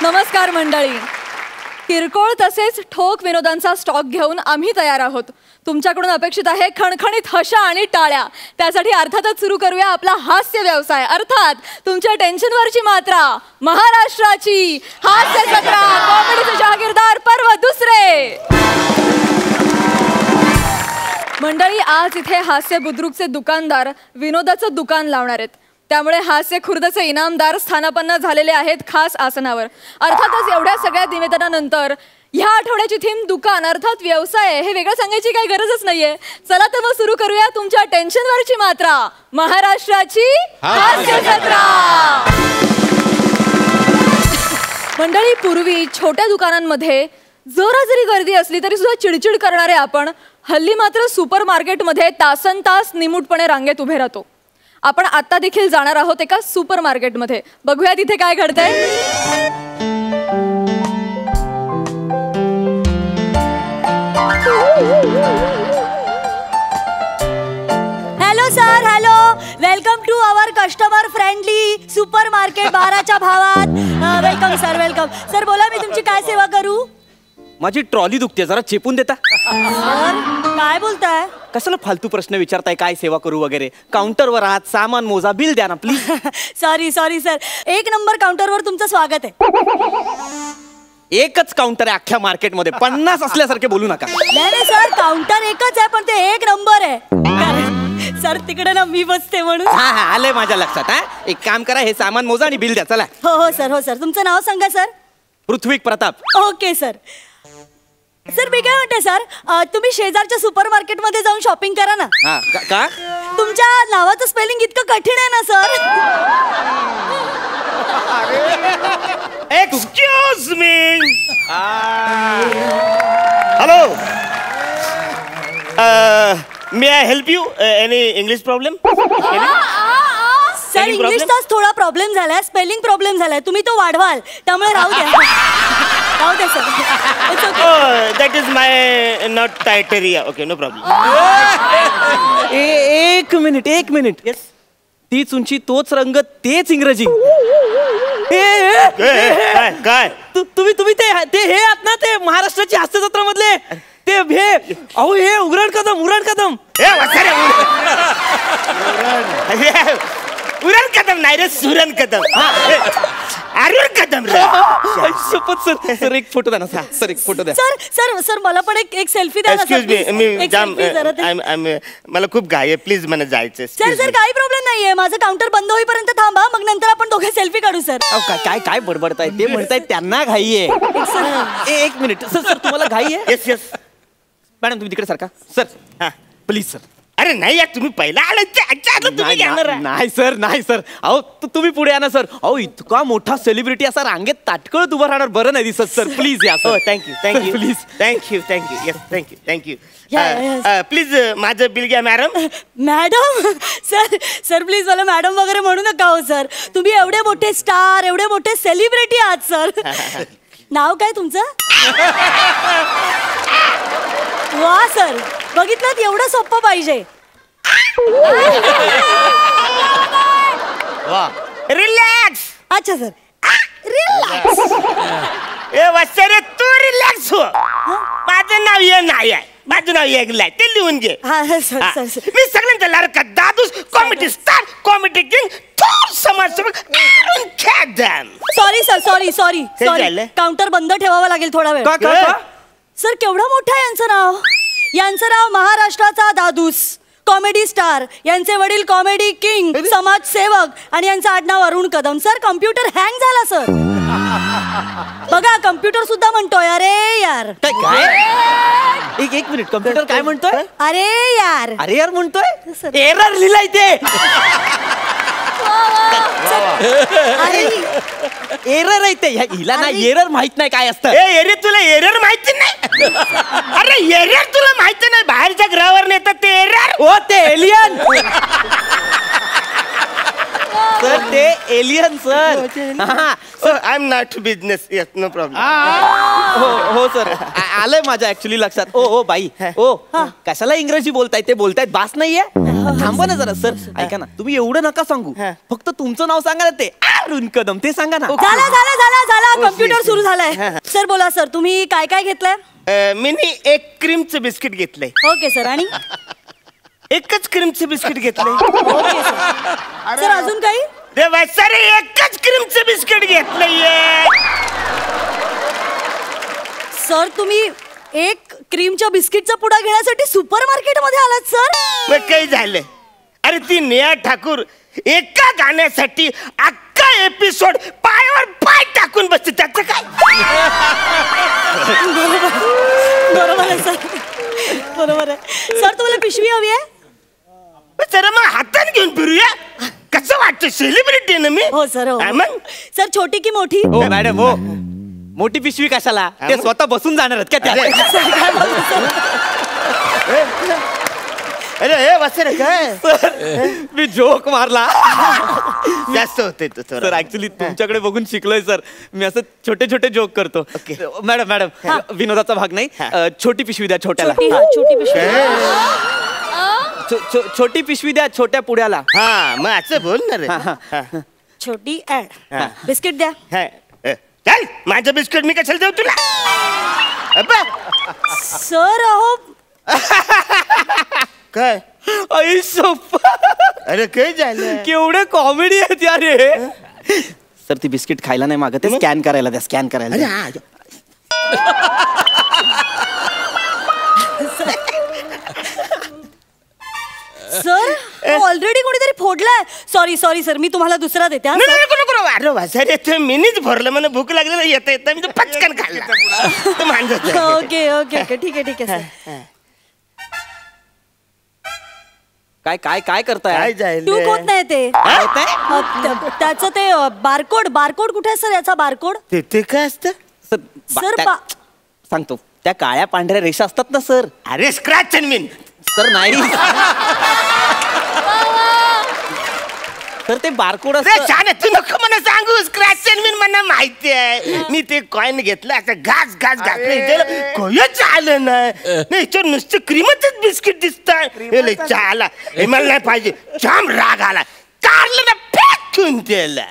नमस्कार मंडळी. किरकोळ तसेच ठोक विनोदांचा स्टॉक घेऊन आम्ही तयार आहोत. तुमच्याकडून अपेक्षित आहे खणखणीत हशा आणि टाळ्या. त्यासाठी अर्थातच सुरू करूया आपला हास्य व्यवसाय, अर्थात तुमच्या टेन्शनवरची मात्रा, महाराष्ट्राची हास्य जत्रा, कॉमेडीचे जहागीरदार पर्व दुसरे. मंडळी, आज इथे हास्य बुद्रुकचे दुकानदार विनोदाचं दुकान लावणार आहेत. त्यामुळे हास्य खुर्दचे इनामदार स्थानापन्न झालेले आहेत खास आसनावर. अर्थातच एवढ्या सगळ्या निवेदनानंतर ह्या आठवड्याची थीम दुकान अर्थात व्यवसाय हे वेगळं सांगायची काही गरजच नाहीये. चला तर मग सुरू करूया तुमच्या टेन्शनवरची मात्रा, महाराष्ट्राची हास्य जत्रा. मंडळी, पूर्वी छोट्या दुकानांमध्ये जरा जरी गर्दी असली तरी सुद्धा चिडचिड करणारे आपण हल्ली मात्र सुपर मार्केटमध्ये तासन तास निमूटपणे रांगेत उभे राहतो. आपण आता देखील जाणार आहोत एका सुपर मार्केटमध्ये. बघूया तिथे काय घडतंय. Hello sir, hello, welcome to our customer friendly supermarket 12च्या भावात. Welcome sir, welcome sir. बोला, मी तुमची काय सेवा करू? माझी ट्रॉली दुखते, जरा चेपून देता? काय बोलताय? कशाला फालतू प्रश्न विचारताय? काय सेवा करू वगैरे? काउंटरवर आहात, सामान मोजा, बिल द्या ना please. Sorry sorry sir, 1 number काउंटरवर तुमचं स्वागत आहे. एकच काउंटर आहे अख्ख्या मार्केटमध्ये, 50 असल्यासारखे बोलू नका. नाही सर, काउंटर एकच आहे पण ते 1 नंबर आहे. सर तिकडे ना मी बसते म्हणून. हा हा, आलंय माझ्या लक्षात. हा, एक काम करा, हे सामान मोजा आणि बिल द्या. चला. हो हो सर, हो सर. तुमचं नाव सांगा sir. Prithvi Pratap. Okay sir. Sir मी काय म्हणते सर, तुम्ही शेजारच्या सुपर मार्केट मध्ये जाऊन शॉपिंग करा ना. हा का? तुमच्या नावाचं स्पेलिंग इतकं कठीण आहे ना sir. Excuse me. Hello, may I help you? Any English problem? Sir इंग्लिशचाच थोडा प्रॉब्लेम झालाय, स्पेलिंग प्रॉब्लेम झालाय. तुम्ही तो वाढवाल, त्यामुळे राहू द्या. राहू द्या sir. That is my not criteria. Okay, no problem. एक मिनिट. येस, तीच उंची, तोच रंग, तेच इंग्रजी. काय तुम्ही ते हे आहात ना, ते महाराष्ट्राची हास्य जत्रा मधले ते अहो हे उरण कदम. उरण कदम नाही रे, सुरण कदम. अरुण कदम रे. शपथ सर, एक फोटो द्या ना सर. एक फोटो द्या सर. मला पण एक सेल्फी द्या. एक्सक्यूज मी जाम, मला खूप घाई आहे, प्लीज मला जायचं. सर काही प्रॉब्लेम नाहीये. माझं काउंटर बंद होईपर्यंत थांबा, मग नंतर आपण दोघे सेल्फी काढू सर. काय बडबडताय? ते म्हणताय त्यांना घाई आहे. एक मिनिट सर, तुम्हाला घाई आहे? Yes yes. मॅडम तुम्ही तिकडे सारखा सर. हा प्लीज सर. अरे नाही यार, तुम्ही पहिला नाही सर. अहो तुम्ही पुढे या ना सर. अहो इतका मोठा सेलिब्रिटी असा रांगेत ताटकळत उभं राहणार बरं नाही दिसत सर. प्लीज या sir. Thank you please. Thank you. Thank you. Please माझं बिल घ्या मॅडम. मॅडम सर प्लीज मला मॅडम वगैरे म्हणू नका हो सर. तुम्ही एवढे मोठे स्टार, एवढे मोठे सेलिब्रिटी आहात सर. नाव काय तुमचं? वा सर, बघितलं, एवढं सोपं पाहिजे. रिलॅक्स. अच्छा सर, रिलॅक्स. ए वत्सरे, तू रिलॅक्स हो. माझं नाव ये नाही आहे, माझं नाव येगलाय, ते लिहून घे. सर. मी सगळ्यांचा लाडका दादूस, कॉमेडी स्टार, कॉमेडी किंग, थोर समाजसेवक. सॉरी. काउंटर बंद ठेवावं लागेल थोडा वेळ. सर केवढं मोठं आहे यांचं नाव. यांचं नाव महाराष्ट्राचा दादूस, कॉमेडी स्टार. यांचे वडील कॉमेडी किंग, समाजसेवक, आणि यांचं आडनाव Arun Kadam. Sir computer hang झाला सर. बघा कम्प्युटर सुद्धा म्हणतोय अरे यार. काय? एक मिनिट, कम्प्युटर काय म्हणतोय? अरे यार म्हणतोय. एरर लिहिलाय ते. एरर आहे ते. हिला ना एरर माहित नाही काय असतं. एरर तुला एरर माहिती नाही? अरे एरर तुला माहिती नाही? बाहेरच्या ग्रहावर नेतात ते एरर. ओ ते एलियन सर, ते alien sir. I am not business. Yes, no problem. हो सर, आलंय माझ्या ऍक्च्युली लक्षात. ओ बाई, कशाला इंग्रजी बोलताय? ते बोलतायत बास नाहीये. थांबा ना जरा सर. ऐका ना, तुम्ही एवढं नका सांगू. फक्त तुमचं नाव सांगा ना, ते अरुण कदम ते सांगा ना. झाला. कम्प्युटर झालाय. सर बोला सर, तुम्ही काय काय घेतलंय? मी एक क्रीमचं बिस्किट घेतलंय. Okay sir. आणि एकच क्रीमचं बिस्किट घेतलंय. Okay sir. सर अजून काही? देवा सर एकच क्रीमचं बिस्किट घेतलंय. सर तुम्ही एक क्रीमच्या बिस्किटचा पुडा घेण्यासाठी सुपर मार्केट मध्ये आलात सर? मग काही झालं? अरे ती नेहा ठाकूर एका गाण्यासाठी अख्खा एपिसोड पायावर पाय टाकून बसते, त्याचं काय? बरोबर आहे सर, बरोबर आहे. सर तुम्हाला पिशवी हवी आहे? सर मग हातात घेऊन फिरूया. कसं वाटतं, सेलिब्रिटी ना मी. हो सर. हो मग सर छोटी की मोठी? हो मॅडम हो. मोठी पिशवी कशाला, ते स्वतः बसून जाणार आहेत का त्या? अरे हे वसरे काय मी जोक मारला. जास्त होते सर ऍक्च्युली तुमच्याकडे बघून शिकलोय सर. मी असं छोटे छोटे जोक करतो. मॅडम विनोदाचा भाग नाही. छोटी पिशवी द्या छोट्याला. छोटी पिशवी. छोटी पिशवी द्या छोट्या पुड्याला. हा मग असं बोल ना रे. छोटी ऍड. बिस्किट द्या. चल माझं बिस्किट मी कशाला देऊ तुला? सर अहो काय आई सोप्पा. अरे काय झालं? केवढे कॉमेडी आहेत यार हे. सर ती बिस्किट खायला नाही मागत, ते स्कॅन करायला द्या. स्कॅन करायला द्या. सर ऑलरेडी कोणीतरी फोडलाय. सॉरी सॉरी सर, मी तुम्हाला दुसरा देते. अरे वासरे ते मीनीच भरलं, मला भूक लागली येता येता मी पटकन खाल्ला. ओके ओके ओके ठीक आहे ठीक आहे सर. काय काय काय करताय? काय झालं? ट्यूब होत नाही ते. त्याचं ते बारकोड. बारकोड कुठे आहे सर याचा बारकोड? ते काय असतं? सर सांगतो. त्या काळ्या पांढऱ्या रेषा असतात ना सर. अरे स्क्रॅच अँड विन. सर नाही तर ते बारकोड छान. तू नको मला सांगू. स्क्रॅच अँड विन मला माहिती आहे. मी ते कॉइन घेतलं, आता घास घास घातलं, कोणच आलं नाही. नुसतं क्रीमच बिस्किट दिसतंय. चहाला हे मला नाही पाहिजे. जाम राग आला. कारलं ना फेकून दिलं.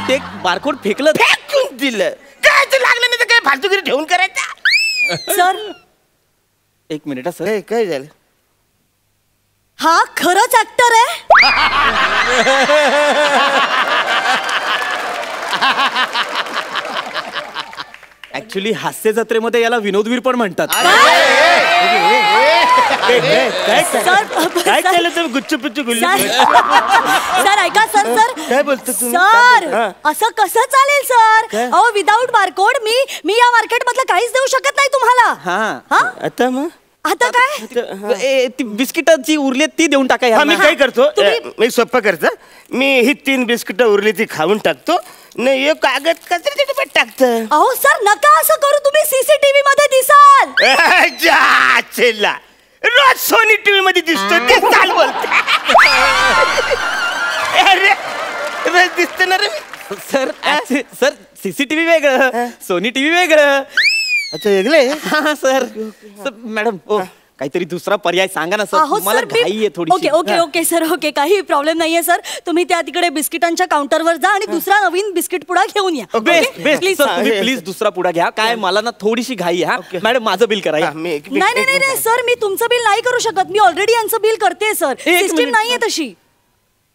ते बारकोड फेकलं. फेकून दिलं. काय ते लागलं नाही तर काय फालतूगिरी ठेवून करायचं? सर एक मिनिट सर. काय झालं? हा खरंच ऍक्टर आहे? ऍक्च्युली हास्य जत्रेमध्ये याला विनोदवीर पण म्हणतात. काय केलं तुम्ही? गुच्चू पिच्चू गुल्लू. सर ऐका सर. सर काय बोलतो तुम्ही? सर असं कसं चालेल सर? अहो विदाऊट बारकोड मी या मार्केट मधलं काहीच देऊ शकत नाही तुम्हाला. हा आता मग आता काय? ती बिस्किटाची उरली ती देऊन टाका. मी काय करतो, मी सोपं करतो. मी ही 3 बिस्किट उरली ती खाऊन टाकतो. नाही कागद कचऱ्याच्या डब्यात टाकतो. अहो सर नका असं करू. तुम्ही सीसीटीव्ही मध्ये दिसाल. चिल्ला रोज सोनी टीव्ही मध्ये दिसतो. ते चाल बोलते. अरे रोज दिसत ना रे. सर सर सीसीटीव्ही वेगळं, सोनी टीव्ही वेगळं. अच्छा वेगळे. हा सर. मॅडम काहीतरी दुसरा पर्याय सांगा ना सर. मला घाई आहे थोडी. Okay okay okay sir. Okay काही प्रॉब्लेम नाहीये सर. तुम्ही त्या तिकडे बिस्किटांच्या काउंटरवर जा आणि दुसरा नवीन बिस्किट पुडा घेऊन या. प्लीज तुम्ही प्लीज दुसरा पुडा घ्या. काय मला ना थोडीशी घाई आहे. मॅडम माझं बिल करा. नाही नाही नाही सर, मी तुमचं बिल नाही करू शकत. मी ऑलरेडी यांचं बिल करते सर. सिस्टीम नाहीये तशी.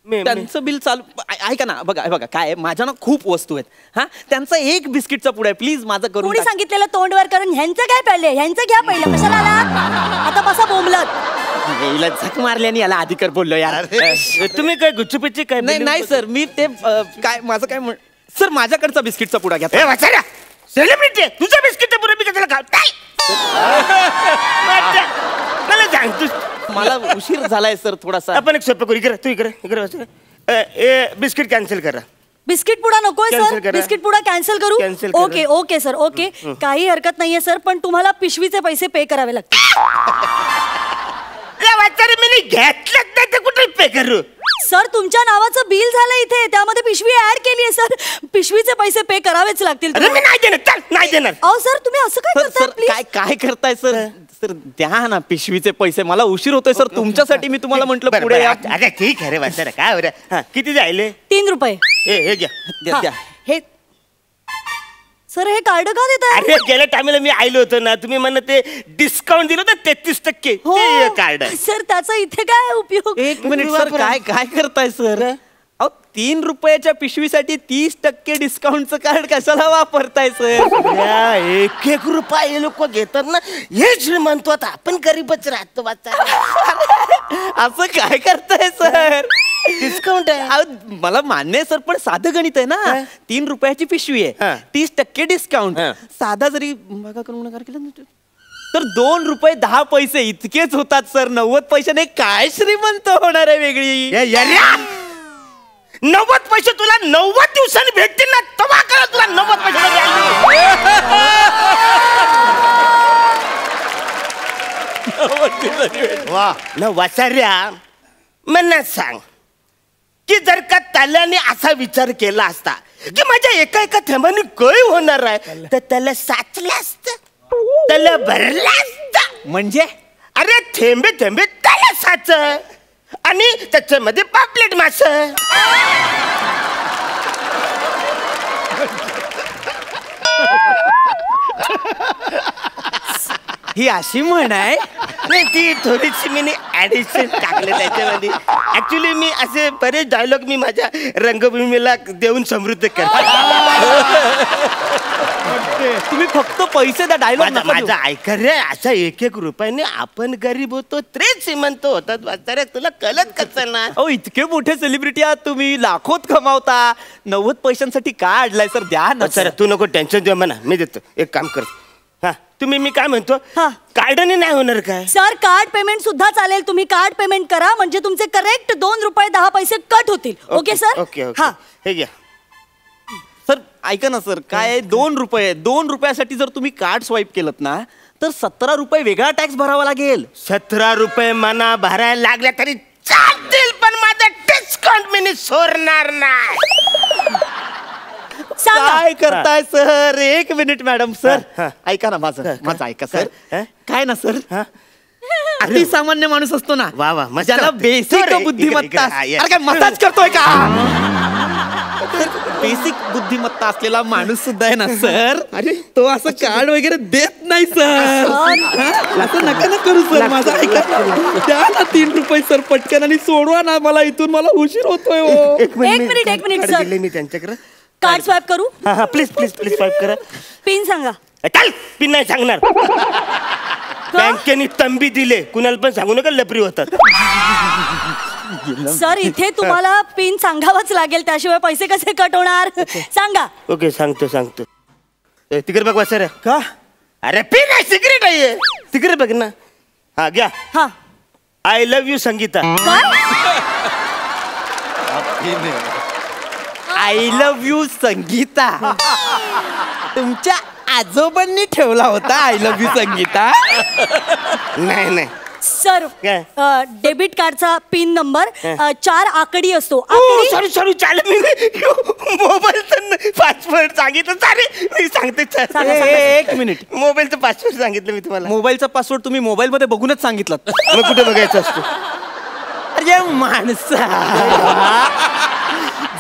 त्यांचं बिल चालू. ऐका ना, बघा बघा काय माझ्या ना खूप वस्तू आहेत. हा त्यांचा एक बिस्किटचा पुडा आहे. प्लीज माझं करून. कोणी सांगितलेलं तोंड वर करून? ह्यांचं काय पहिले? ह्यांचं घ्या पहिलं. कशाला आला आता? बसा बोंबलत. झक मारल्याने याला अधिकार बोललो यार. तुम्ही काय गुच्चूपिच्ची काय? नाही सर, मी ते काय माझं काय सर माझ्याकडचा बिस्किटचा पुडा घ्या. सेलिब्रिटी तुझा बिस्किट पुढे मी कशाला खाऊ? मला सांग तू. मला उशीर झालाय सर थोडासा. आपण एक सोपं करू. इकडे तू इकडे बिस्किट कॅन्सल करा. बिस्किट पुडा नकोय सर. बिस्किट पुडा कॅन्सल करू. Okay okay sir. ओके काही हरकत नाहीये सर, पण तुम्हाला पिशवीचे पैसे पे करावे लागतील. मी घेतलंच नाही तर कुठे पे करू? सर तुमच्या नावाचं बिल झालं इथे, त्यामध्ये पिशवी ऍड केली आहे सर. पिशवीचे पैसे पे करावेच लागतील. मी नाही देणार. चल नाही देणार. अहो सर तुम्ही असं काय करताय? काय काय करताय सर? सर द्या ना पिशवीचे पैसे. मला उशीर होतोय सर. तुमच्यासाठी मी तुम्हाला म्हटलं पुढे या. अरे ठीक आहे रे वासर. काय बरं किती जायले? 3 रुपये. हे घ्या. हे सर हे कार्ड का देताय? अरे गेल्या टायमाला मी आलो होतो ना, तुम्ही म्हणा ते डिस्काउंट दिलं होतं 33%. हो ते कार्ड आहे. सर त्याचा इथे काय उपयोग? एक मिनिट सर, काय काय करताय सर? अहो 3 रुपयाच्या पिशवीसाठी 30% डिस्काउंटचं कार्ड कशाला वापरताय सर? या 1-1 रुपया हे लोक घेतात ना, हे श्रीमंत होता, आपण गरीबच राहतो वाचा. असं काय करताय सर? डिस्काउंट आहे. अहो, मला मान्य आहे सर, पण साधं गणित आहे ना. 3 रुपयाची पिशवी आहे, हा. 30% डिस्काउंट. हा. साधा जरी भागाकार गुणाकार केला ना तर 2 रुपये 10 पैसे इतकेच होतात सर. 90 पैशाने काय श्रीमंत होणार आहे वेगळी? 90 पैसे तुला 90 दिवसांनी भेटतील ना, तेव्हा करा तुला 90 पैसे. वा न वाचाऱ्या, मला सांग की जर का त्याल्याने असा विचार केला असता की माझ्या एका एका थेंबाने काय होणार आहे, तर त्याला साचलं असतं, त्याला भरलं असतं. म्हणजे अरे थेंबे थेंबे त्याला साच आणि त्याच्यामध्ये पापलेट मास. ही अशी म्हण आहे? नाही, ती थोडीशी मी ऍडिशन टाकले त्याच्यामध्ये. ऍक्च्युली मी असे बरेच डायलॉग मी माझ्या रंगभूमीला देऊन समृद्ध करतो. तुम्ही फक्त पैसे द्या, डायलॉग माझा ऐका रे, अशा 1-1 रुपयाने आपण गरीब होतो, त्रेच श्रीमंत होतात. वाचाऱ्या तुला कळत कसं ना? अहो इतके मोठे सेलिब्रिटी आहात तुम्ही, लाखोत कमावता. 90 पैशांसाठी काय अडलाय सर? द्या ना सर, तू नको टेन्शन देऊ म्हणा, मी देतो. एक काम कर, हा तुम्ही, मी काय म्हणतो, हा. कार्डाने नाही होणार काय? सर कार्ड पेमेंट सुद्धा चालेल. तुम्ही कार्ड पेमेंट करा म्हणजे तुमचे करेक्ट 2 रुपये 10 पैसे कट होतील. Okay sir? Okay okay. हा हे घ्या. सर ऐका ना सर, काय 2 रुपये, 2 रुपयासाठी जर तुम्ही कार्ड स्वाईप केलं ना तर 17 रुपये वेगळा टॅक्स भरावा लागेल. 17 रुपये मना भरायला लागल्या तरी चालतील, पण माझा डिस्काउंट मी सोडणार नाही. सांगा. काय करताय सर? एक मिनिट मॅडम. सर हा. ऐका ना माझं ऐका सर. हा? काय ना सर, हा? अति सामान्य माणूस असतो ना, वा वा, मस्त. ज्याला बेसिक इकडे, बुद्धिमत्ता. इकडे, हा, ये. अरे काय मसाज करतोय का? बेसिक बुद्धिमत्ता असलेला माणूस सुद्धा आहे ना सर, अरे तो असं कार्ड वगैरे देत नाही सर. असं नका ना करू सर. माझं ऐका, द्या ना 3 रुपये सर पटकन आणि सोडवा ना मला इथून, मला उशीर होतोय हो. एक मिनिट सर. दिले मी त्यांच्याकडे. कार्ड स्वाईप करू? हा हा, प्लीज प्लीज प्लीज स्वाईप करा. पिन सांगा. चल, पिन नाही सांगणार. बँकेने तंबी दिले, कुणाला पण सांगू नका, लपरी होतात. सर इथे तुम्हाला पिन सांगावंच लागेल, त्याशिवाय पैसे कसे कट होणार? सांगा. ओके, सांगतो. तिकडे बघ सर. का? अरे पिन आहे, सिगरेट आहे. तिकडे बघ ना. हा घ्या. हा I love you Sangeeta. I love you Sangeeta. तुमच्या आजोबांनी ठेवला होता आय लव्ह यू संगीता? नाही सर काय? डेबिट कार्डचा पिन नंबर 4 आकडी असतो. सॉरी चालेल. मी मोबाईलचं पासवर्ड सांगितलं. चालेल, मी सांगते. एक मिनिट. मोबाईलचं पासवर्ड सांगितलं मी तुम्हाला. मोबाईलचा पासवर्ड तुम्ही मोबाईल मध्ये बघूनच सांगितलं? मग कुठे बघायचं असतो? अरे माणसा,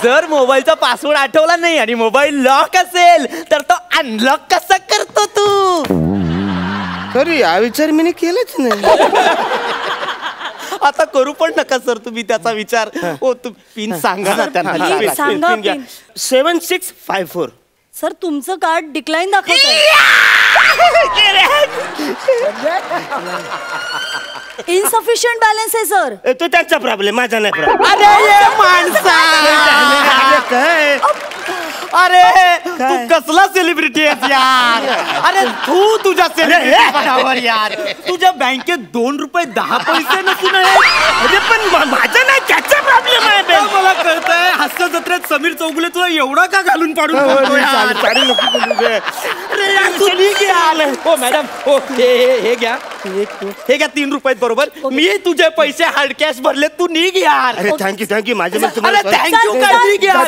जर मोबाईलचा पासवर्ड आठवला नाही आणि मोबाईल लॉक असेल तर तो अनलॉक कसा करतो तू? सॉरी, हा विचार मी केलाच नाही. आता करू पण नका सर तुम्ही त्याचा विचार. ओ तू पिन सांगा ना त्यांना. पिन सांगा, घ्या. पिन. 7654. सर तुमचं कार्ड डिक्लाईन दाखवतंय. इनसफिशियंट बॅलन्स आहे सर. तो त्यांचा प्रॉब्लेम, माझा नाही प्रॉब्लेम. अरे ये माणसा, काय? अरे तू कसला सेलिब्रिटी आहेस यार? अरे तू तुझ्या सेलिब्रिटीपणावर यार, तुझ्या बँकेत 2 रुपये 10 पैसे नसून अरे पण माझा नाही, त्याचा प्रॉब्लेम आहे. मला कळतंय. हास्य जत्रेत समीर चौगुले तुला एवढा का घालून पाडून ठेवतो यार? अरे यार, तू नीट यार. हो मॅडम, हो हे घ्या, हे घ्या 3 रुपयेत बरोबर. मी तुझे पैसे हार्ड कॅश भरले, तू निघ यार. अरे थँक्यू माझे अरे थँक्यू काय, निघ यार.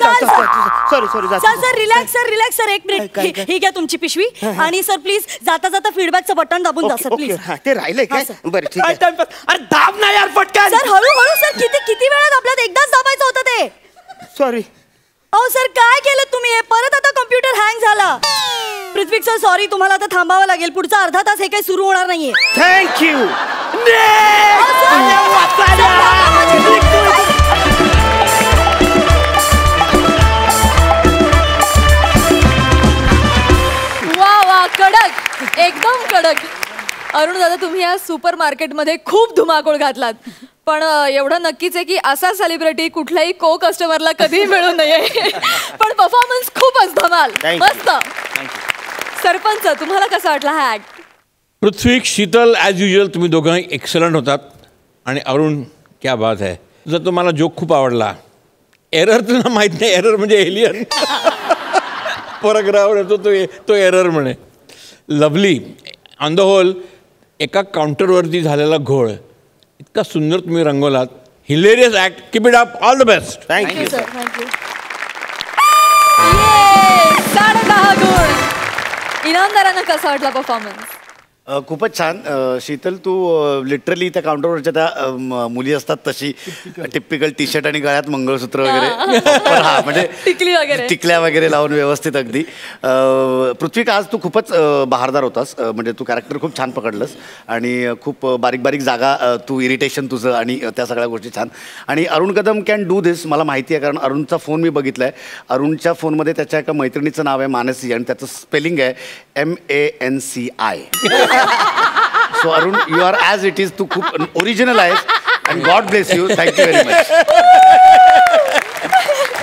सॉरी. Sir relax sir. एक मिनिट. ही घ्या तुमची पिशवी. आणि सर प्लीज जाता फीडबॅकचं बटन दाबून जा सर प्लीज. ते राहिलंय काय? बरं ठीक आहे. अरे दाब ना यार पटकन. सर हळूहळू सर. किती वेळा दाबलात? एकदाच दाबायचं होतं ते. सॉरी. अहो सर काय केलं तुम्ही? परत आता कम्प्युटर हँग झाला. पृथ्वी सर सॉरी, तुम्हाला आता थांबावं लागेल. पुढचा अर्धा तास हे काही सुरू होणार नाहीये. थँक्यू. वा वा, कडक, एकदम कडक. अरुण दादा, तुम्ही या सुपर मार्केटमध्ये खूप धुमाकूळ घातलात, पण एवढं नक्कीच आहे की असा सेलिब्रिटी कुठल्याही को कस्टमरला कधीही मिळू नये. पण परफॉर्मन्स खूपच धमाल, मस्त. सरपंच, तुम्हाला कसा वाटला हा ऍक्ट? पृथ्वी, शीतल ॲज युजल तुम्ही दोघंही एक्सलंट होतात. आणि अरुण, क्या बात आहे. तुझा तो मला जोक खूप आवडला. एरर तुला माहीत नाही, एरर म्हणजे एलियन. परग्रहावर येतो तो एरर म्हणे. लवली. ऑन द होल एका काउंटरवरती झालेला घोळ इतका सुंदर तुम्ही रंगवलात. Hilarious act. Keep it up. All the best. Thank you. Sir, thank you. 10.5 गुण. इनामदारांना कसा वाटला परफॉर्मन्स? खूपच छान. शीतल, तू लिटरली त्या काउंटरवरच्या त्या मुली असतात तशी टिपिकल टी शर्ट आणि गळ्यात मंगळसूत्र वगैरे, हा म्हणजे टिकली वगैरे, टिकल्या वगैरे लावून व्यवस्थित अगदी. पृथ्वी, आज तू खूपच बहारदार होतास. म्हणजे तू कॅरेक्टर खूप छान पकडलंस आणि खूप बारीक बारीक जागा तू इरिटेशन तुझं आणि त्या सगळ्या गोष्टी छान. आणि अरुण कदम कॅन डू दिस, मला माहिती आहे, कारण अरुणचा फोन मी बघितला आहे. अरुणच्या फोनमध्ये त्याच्या एका मैत्रिणीचं नाव आहे मानसी आणि त्याचं स्पेलिंग आहे MANCI. So Arun, you are as it is. तू खूप ओरिजिनल आहेस and God bless you. Thank you very much.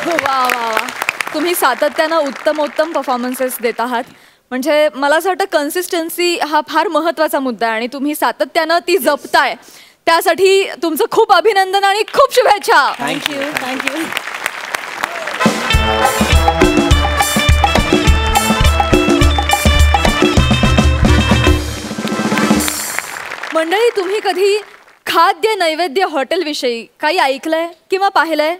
वा वा वा. तुम्ही सातत्यानं उत्तम परफॉर्मन्सेस देत आहात. म्हणजे मला असं वाटतं कन्सिस्टन्सी हा फार महत्त्वाचा मुद्दा आहे आणि तुम्ही सातत्यानं ती जपताय. त्यासाठी तुमचं खूप अभिनंदन आणि खूप शुभेच्छा. थँक्यू. थँक्यू. मंडळी, तुम्ही कधी खाद्य नैवेद्य हॉटेलविषयी काही ऐकलंय किंवा पाहिलंय?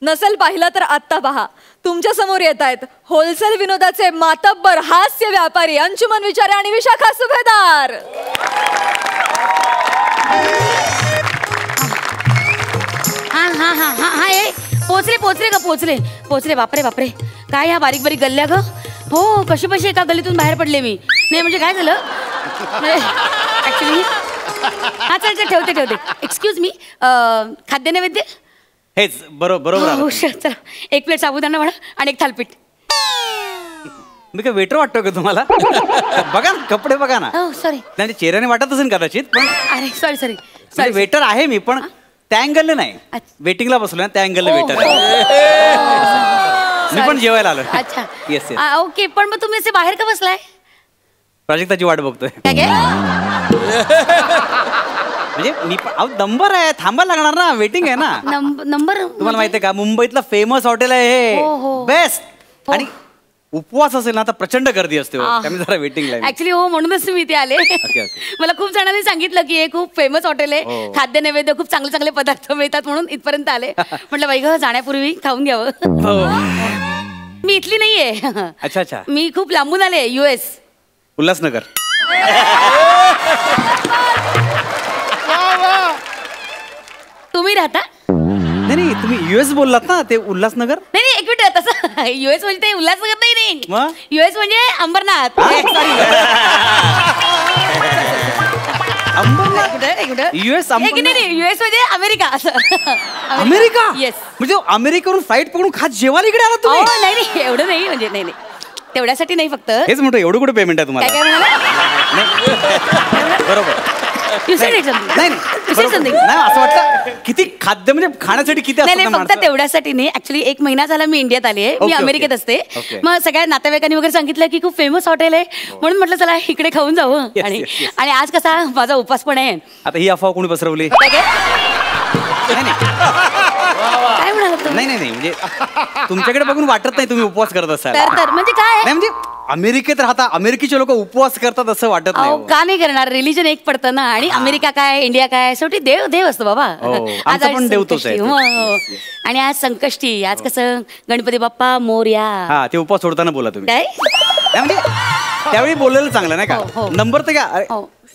नसेल पाहिलं तर आत्ता पहा. तुमच्या समोर येत आहेत होलसेल विनोदाचे मातब्बर हास्य व्यापारी अंशुमन विचारे आणि विशाखा सुभेदार. हा हा हा हा हा ए पोचले. बापरे बापरे, काय ह्या बारीक बारीक गल्ल्या ग. हो, कशी बशी एका गल्लीतून बाहेर पडले मी. नाही म्हणजे काय झालं ऍक्च्युली. हा चल ठेवते. एक्सक्यूज मी, खाद्य नैवेद्य हेच बरोबर. हो, चला. 1 प्लेट साबुदाणा वडा आणि 1 थालपीठ. मी काय वेटर वाटतो का तुम्हाला? बघा ना, कपडे बघा ना. हो सॉरी. त्यांच्या चेहऱ्याने वाटत असेल कदाचित, पण अरे सॉरी. वेटर आहे मी, पण त्या अँगलने नाही. वेटिंगला बसलो ना, त्या अँगलने वेटर आहे. मी पण जेवायला आलो. अच्छा. येस. ओके, पण मग तुम्ही असे बाहेर का बसलाय? प्राजक्ताची वाट बघतोय. काय म्हणजे मी पण नंबर आहे, थांबायला लागणार ना, वेटिंग आहे ना. नंबर तुम्हाला माहितीये का, मुंबईतलं फेमस हॉटेल आहे हो, हे, हो. बेस्ट. आणि उपवास असेल ना तर प्रचंड गर्दी असते, त्यामुळे जरा वेटिंगला आहे. ऍक्च्युली हो, म्हणूनच मी इथे आले. मला खूप जणांनी सांगितलं की हे खूप फेमस हॉटेल आहे, खाद्य नैवेद्य खूप चांगले चांगले पदार्थ मिळतात, म्हणून इथपर्यंत आले. म्हटलं बाई ग, जाण्यापूर्वी खाऊन घ्यावं. मी इथली नाहीये. अच्छा. मी खूप लांबून आले, US. उल्हासनगर. तुम्ही राहता? नाही, तुम्ही US बोललात ना, ते उल्हासनगर. नाही एक मिनिट, तसं US म्हणजे ते उल्हासनगर नाही. मग? US म्हणजे अंबरनाथ. US US म्हणजे अमेरिका. अमेरिका? येस. म्हणजे अमेरिकेवरून फ्लाईट पकडून खात जेवायला इकडे आला तुम्ही? नाही एवढं नाही, म्हणजे नाही तेवढ्यासाठी नाही, फक्त हेच म्हणतो, एवढं कुठे पेमेंट आहे तुम्हाला? बरोबर. नाही, असं वाटतं किती खाद्य म्हणजे खाण्यासाठी किती असतं. नाही, फक्त तेवढ्यासाठी नाही. ऍक्च्युली 1 महिना झाला मी इंडियात आली आहे. मी अमेरिकेत असते. मग सगळ्या नातेवाईकांनी वगैरे सांगितलं की खूप फेमस हॉटेल आहे, म्हणून म्हटलं चला इकडे खाऊन जाऊ. आणि आज कसा माझा उपवास पण आहे. आता ही अफवा कोणी पसरवली? काय म्हणाल? नाही म्हणजे तुमच्याकडे बघून वाटत नाही तुम्ही उपवास करत असाल. तर म्हणजे काय नाही, म्हणजे अमेरिकेत राहता, अमेरिकेचे लोक उपवास करतात असं वाटत नाही. का नाही करणार? रिलीजन एक पडतं ना. आणि अमेरिका काय, इंडिया काय, शेवटी देव असतो बाबा. आमचा पण देव तोच आहे. आणि आज संकष्टी, आज कसं गणपती बाप्पा मोरया. हा, ते उपवास सोडताना बोला तुम्ही. काय म्हणजे त्यावेळी बोललेलं चांगलं नाही का? नंबर तर घ्या.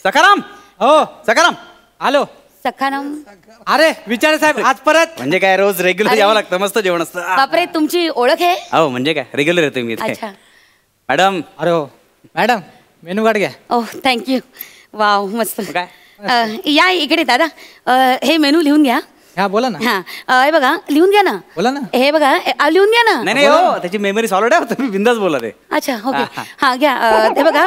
सखाराम. हो सखाराम. हॅलो सखाराम. अरे विचारे साहेब, आज परत म्हणजे काय, रोज रेग्युलर यावं लागतं, मस्त जेवण असतं. बापरे, तुमची ओळख आहे? हो, म्हणजे काय, रेग्युलर येतो मी इथे. अच्छा. मॅडम, अरे हो, मॅडम मेनू कार्ड घ्या. ओह थँक्यू. वाव मस्त. काय? या इकडे दादा. हे मेनू लिहून घ्या. हा बोला ना. हा हे बघा लिहून घ्या ना. बोला ना. हे बघा लिहून घ्या ना. नाही हो त्याची मेमरी सॉलिड आहे तुम्ही बिंदास बोला ते. अच्छा ओके. हा घ्या. हे बघा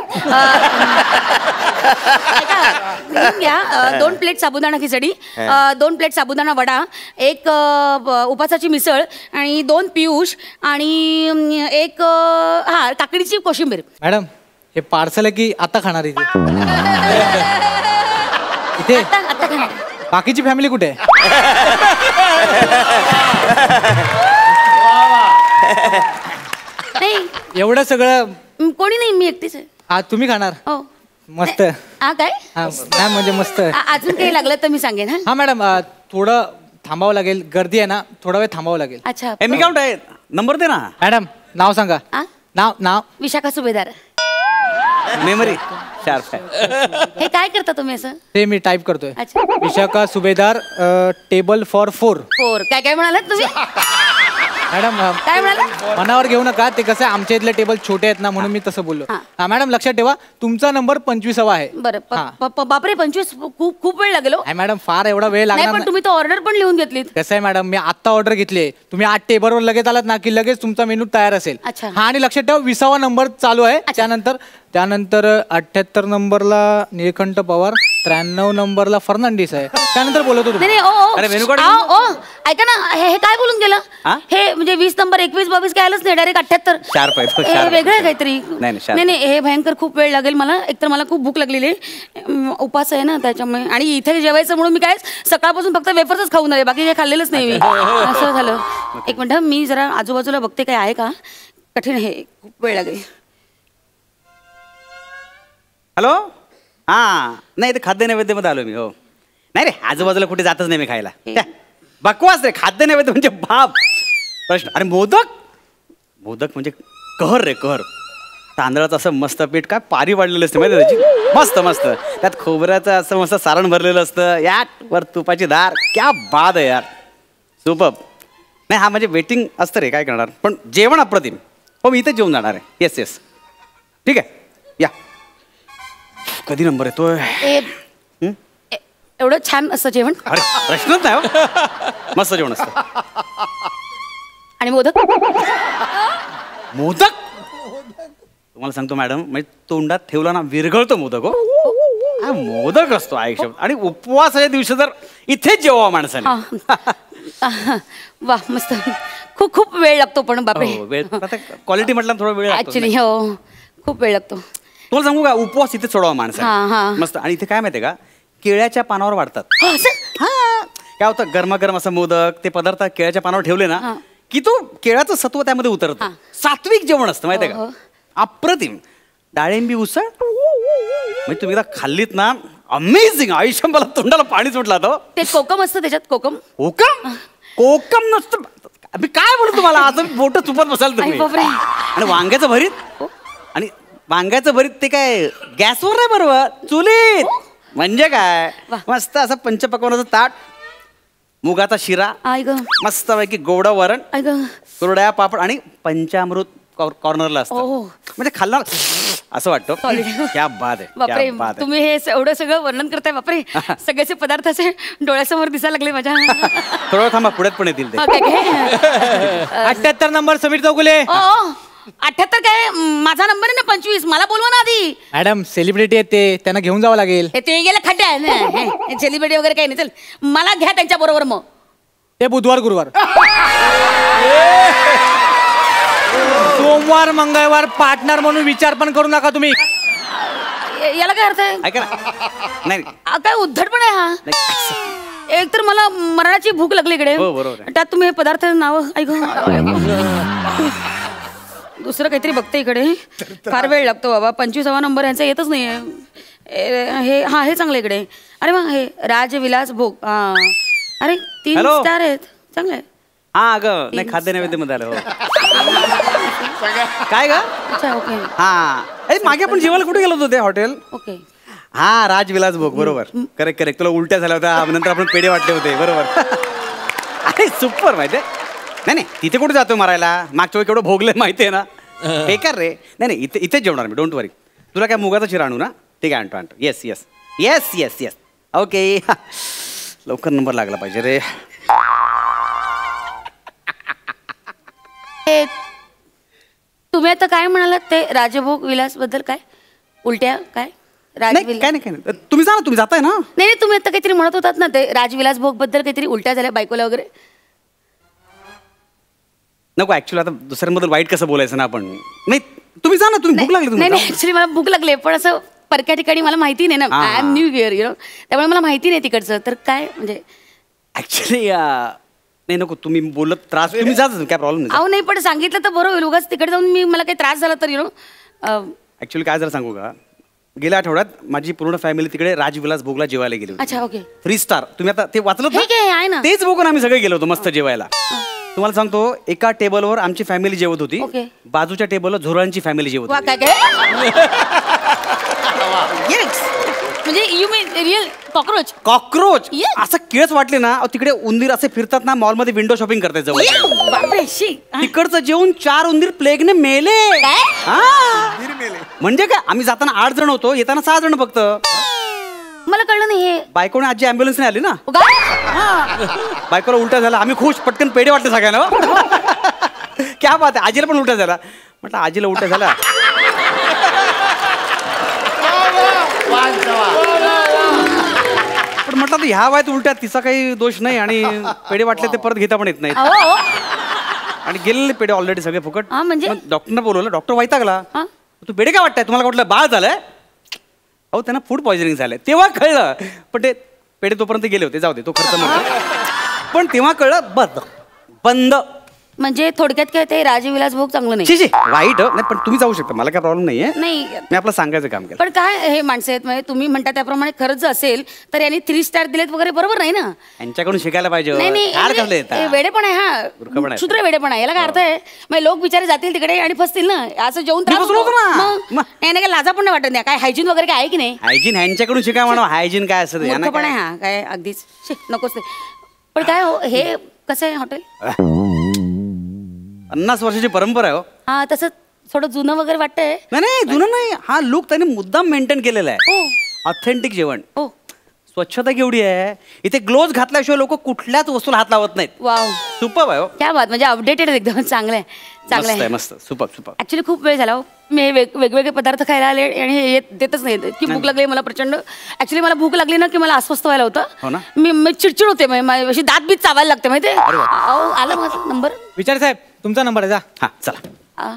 लिहून घ्या. 2 प्लेट साबुदाणा खिचडी, 2 प्लेट साबुदाणा वडा, 1 उपासाची मिसळ आणि 2 पियुष आणि 1 काकडीची कोशिंबीर. मॅडम हे पार्सल आहे की आता खाणार इथे? इथे आता खाणार. बाकीची फॅमिली कुठे आहे? नाही एवढं सगळं कोणी नाही, मी एकटीच आहे. हा तुम्ही खाणार? हो. मस्त. हा काय हा मॅम म्हणजे मस्त. अजून काही लागलं तर मी सांगेन. हा मॅडम थोडं थांबावं लागेल, गर्दी आहे ना, थोडा वेळ थांबावं लागेल. अच्छा मी काउंट आहे नंबर दे ना. मॅडम नाव सांगा. नाव विशाखा सुभेदार. मेमरी शार्प आहे. हे काय करता तुम्ही असं? ते मी टाईप करतोय. अच्छा. विशाखा सुभेदार टेबल फॉर 4. काय काय म्हणालात तुम्ही? मॅडम काय म्हणाला? मनावर घेऊ नका, ते कसं आहे आमच्या इथले टेबल छोटे आहेत ना म्हणून मी तसं बोललो. हा मॅडम लक्षात ठेवा तुमचा नंबर 25वा आहे. बरं बापरे 25 खूप वेळ लागेल. मॅडम फार एवढा वेळ नाही लागणार पण तुम्ही तो ऑर्डर पण लिहून घेतलीत. कसं आहे मॅडम मी आत्ता ऑर्डर घेतली. तुम्ही 8 टेबलवर लगेच आलात ना की लगेच तुमचा मेनू तयार असेल. अच्छा. हा आणि लक्षात ठेवा 20वा नंबर चालू आहे. त्यानंतर 78 नंबरला निळकंठ पवार, 93 नंबरला फर्नांडिस आहे. त्यानंतर बोलतो तुम्ही. नाही अरे, मेनू कार्ड ऐका ना हे काय बोलून गेलं? हे म्हणजे 20 नंबर 21 22 काय आलंच नाही, डायरेक्ट 78. शार्प आहे तो, हे शार्प. वेगळं आहे काहीतरी. नाही, हे भयंकर खूप वेळ लागेल मला. एकतर मला खूप भूक लागलेली आहे, उपास आहे ना त्याच्यामुळे. आणि इथे जेवायचं म्हणून मी काय सकाळपासून फक्त वेफर्सच खाऊन आले, बाकी काही खाल्लेलंच नाही मी. असं झालं. एक मिनिट मी जरा आजूबाजूला बघते काय आहे का. कठीण आहे, खूप वेळ लागेल. हॅलो. हा नाही ते खाद्य नैवेद्यमध्ये आलो मी. हो नाही रे आजूबाजूला कुठे जातच नाही मी खायला. बकवास रे. खाद्य नैवेद्य म्हणजे बाप प्रश्न. अरे मोदक म्हणजे कहर रे कहर. तांदळाचं असं मस्त पीठ काय पारी वाढलेलं असतं माहिती त्याची. मस्त मस्त त्यात खोबऱ्याचं असं मस्त सारण भरलेलं असतं. यात वर तुपाची धार. क्या बाद आहे यार. सुपर्ब. नाही हा म्हणजे वेटिंग असतं रे काय करणार. पण जेवण अप्रतिम. हो मी इथेच जेवून जाणार आहे. येस येस ठीक आहे या. कधी नंबर येतोय? एवढं छान असतं जेवण. अरे प्रश्नच नाही हो. मस्त जेवण असतं. आणि मोदक मोदक तुम्हाला सांगतो मॅडम म्हणजे तोंडात ठेवला ना विरघळतो मोदक. हो हा मोदक असतो आयुष्यात. आणि उपवासाच्या दिवशी तर इथेच जेवा माणसाने. वा मस्त. खूप वेळ लागतो पण बापरे. वेळ क्वालिटी म्हटलं थोडा वेळ ऍक्च्युली हो खूप वेळ लागतो. तुम्हाला सांगू का उपवास इथे सोडावा माणसाने मस्त. आणि इथे काय माहितीये का केळ्याच्या पानावर वाढतात. हा काय होतं गरमागरम असं मोदक ते पदार्थ केळ्याच्या पानावर ठेवले ना की तो केळ्याचं सत्व त्यामध्ये उतरत. सात्विक जेवण असतं माहितीये का. अप्रतिम. डाळिंबी उसळ म्हणजे तुम्ही एकदा खाल्लीत ना अमेझिंग. आयुष्य मला तोंडाला पाणी सुटला तो. ते कोकम असतं त्याच्यात. कोकम कोकम नसतं. मी काय बोलतो तुम्हाला असं बोट चुपत बसाल तुम्ही. आणि वांग्याचं भरीत. आणि वांग्याचं भरीत ते काय गॅसवर नाही बरोबर चुलीत. म्हणजे काय मस्त असं पंचपक्वानाचं ताट, मुगाचा शिरा, मस्त पैकी गोड वरण, कुरड्या पापड आणि पंचामृत कॉर्नरला असतं. म्हणजे खाल्लं असं वाटतं. क्या बात आहे. बापरे तुम्ही हे एवढं सगळं वर्णन करताय. बापरे सगळ्याचे पदार्थ असे डोळ्यासमोर दिसायला लागले माझ्या. थोडं थांबा पुढ्यात पण येतील ते. 78 नंबर समीर चौगुले. 78 काय माझा नंबर आहे ना 25. मला बोलवा ना आधी. मॅडम सेलिब्रिटी आहेत ते त्यांना घेऊन जावं लागेल. ते गेलं खड्ड्या. सेलिब्रिटी वगैरे काही नाही. चल मला घ्या त्यांच्या बरोबर. मग ते बुधवार गुरुवार सोमवार मंगळवार पार्टनर म्हणून विचार पण करू नका तुम्ही. याला काय अर्थ आहे? ऐका ना. नाही काय उद्धटपण आहे हा. एक तर मला मरणाची भूक लागली इकडे. त्यात तुम्ही हे पदार्थ नाव ऐक. दुसरं काहीतरी बघते इकडे. फार वेळ लागतो बाबा. 25वा नंबर यांचा येतच नाहीये. हे हे चांगलं इकडे. अरे मग हे राजविलास भोग. अरे 3 स्टार आहेत. चांगलं आहे. हा ग नाही खाद्य नैवेद्यमध्ये आलं. काय ग. अच्छा ओके. हा मागे आपण जेवायला कुठे गेलो होतो ते हॉटेल. ओके. हा राजविलास भोग बरोबर. करेक्ट तुला उलट्या झाल्या होत्या नंतर आपण पेढे वाटले होते बरोबर. अरे सुपर माहितीये. नाही तिथे कुठे जातो मारायला. मागच्या वेळी केवढं भोगलं माहितीये ना. बेकार रे. नाही इथेच जेवणार मी. डोंट वरी. तुला काय मुगाचा शिरा आणू ना? ठीक आहे, आणतो. Yes yes yes yes yes okay. लवकर नंबर लागला पाहिजे रे. तुम्ही आता काय म्हणालात ते राजभोग विलास बद्दल? काय उलट्या काय नाही काय नाही. तुम्ही जा ना, तुम्ही जाताय ना. नाही तुम्ही आता काहीतरी म्हणत होतात ना ते राजविलास भोग बद्दल, काहीतरी उलट्या झाल्या बायकोला वगैरे. नको ऍक्च्युली आता दुसऱ्यांबद्दल वाईट कसं बोलायचं ना आपण. नाही तुम्ही जा ना, तुम्ही भूक लागली नाही तुम्ही. ऍक्च्युली मला भूक लागली पण असं परक्या ठिकाणी मला माहिती नाही ना. I am new here you know, त्यामुळे मला माहिती नाही तिकडचं. तर काय म्हणजे ऍक्च्युली नाही नको तुम्ही बोलत त्रास, तुम्ही जा काय प्रॉब्लेम नाही. अहो नाही पण सांगितलं तर बरं होईल. उगाच तिकडे जाऊन मी मला काही त्रास झाला तर यु नो. ऍक्च्युली काय जरा सांगू का, गेल्या आठवड्यात माझी पूर्ण फॅमिली तिकडे राजविलास भोगला जेवायला गेली होती. अच्छा ओके. 3 स्टार. तुम्ही आता ते वाचलं ठीक आहे ना. तेच बघून आम्ही सगळे गेलो होतो मस्त जेवायला. तुम्हाला सांगतो एका टेबलवर आमची फॅमिली जेवत होती, Okay. बाजूच्या टेबलवर झोरांची फॅमिली जेवत वा होती. काय काय म्हणजे you mean real cockroach? Cockroach Yes. असं केळच वाटले ना. तिकडे उंदीर असे फिरतात ना, मॉलमध्ये विंडो शॉपिंग करतात जवळ. बापरे शी. तिकडचं जेवून 4 उंदीर प्लेगने मेले. काय? हा. म्हणजे काय, आम्ही जाताना 8 जण होतो, येताना 6 जण फक्त. मला कळलं नाही हे. बायकोने आजी ॲम्ब्युलन्सने आली ना. काय? बायकोला उलटा झाला, आम्ही खुश, पटकन पेढे वाटले सगळ्यांना. क्या बात आहे. आजीला पण उलटा झाला. म्हटलं आजीला उलटा झाला. पण म्हटलं तर ह्या वयात उलट्यात तिचा काही दोष नाही आणि पेढे वाटले ते परत घेता पण येत नाही. अहो आणि गेलेले पेढे ऑलरेडी सगळे फुकट. हा, म्हणजे? मग डॉक्टरना बोलवलं, डॉक्टर वैतागला. हा? तू पेढे काय वाटताय, तुम्हाला वाटलं बाळ झालंय? अहो त्यांना फूड पॉयझनिंग झालंय. तेव्हा कळलं. पण ते पेढे तोपर्यंत गेले होते, जाऊ दे तो खर्च नव्हता. पण तेव्हा कळलं बंद. म्हणजे थोडक्यात काय ते राजविलास भोग चांगलं नाही. शी वाईट नाही, पण तुम्ही जाऊ शकता, मला काय प्रॉब्लेम नाहीये. नाही मी आपलं सांगायचं काम केलं. पण काय हे माणसं आहेत म्हणजे तुम्ही म्हणता त्याप्रमाणे खरंच जर असेल तर यांनी 3 स्टार दिलेत वगैरे, बरोबर नाही ना? यांच्याकडून शिकायला पाहिजे. नाही यार कसले नाही वेडेपण आहे मूर्खपण हा. आहे. क्षुद्र वेडेपण आहे. याला काय अर्थ आहे? मग लोक बिचारे जातील तिकडे आणि फसतील ना. असं जेवून त्रास बसलो होतो ना. मग यांना काय लाजा पण नाही वाटत नाही? काय हायजीन वगैरे काय आहे की नाही? हायजीन ह्यांच्याकडून शिका म्हणा. हायजीन काय असतं यांना मूर्खपण आहे काय? हा. काय अगदीच शी, नकोच ते. पण काय हो हे कसं आहे हॉटेल? 50 वर्षाची परंपरा आहे हो. हा तसं थोडं जुनं वगैरे वाटतंय. नाही जुनं नाही, हा लुक त्यांनी मुद्दाम मेंटेन केलेला आहे. हो ऑथेंटिक जेवण. हो स्वच्छता केवढी आहे. इथे ग्लोव्ज घातल्याशिवाय लोक कुठल्याच वस्तूला हात लावत नाहीत. वाव सुपर आहे हो. क्या बात. म्हणजे अपडेटेड एकदम चांगलं आहे. चांगलं मस्त आहे, आहे मस्त सुपर. ऍक्च्युली खूप वेळ झाला हो. मी हे वेगवेगळे पदार्थ खायला आले आणि हे देतच नाही. की भूक लागली मला प्रचंड. ऍक्च्युली मला भूक लागली ना की मला अस्वस्थ व्हायला हो होतं. ना? मी चिडचिड होते. अशी दात बीत चावायला लागते माहिती. आला माझा नंबर. विचार साहेब तुमचा नंबर आहे, जा. हा चला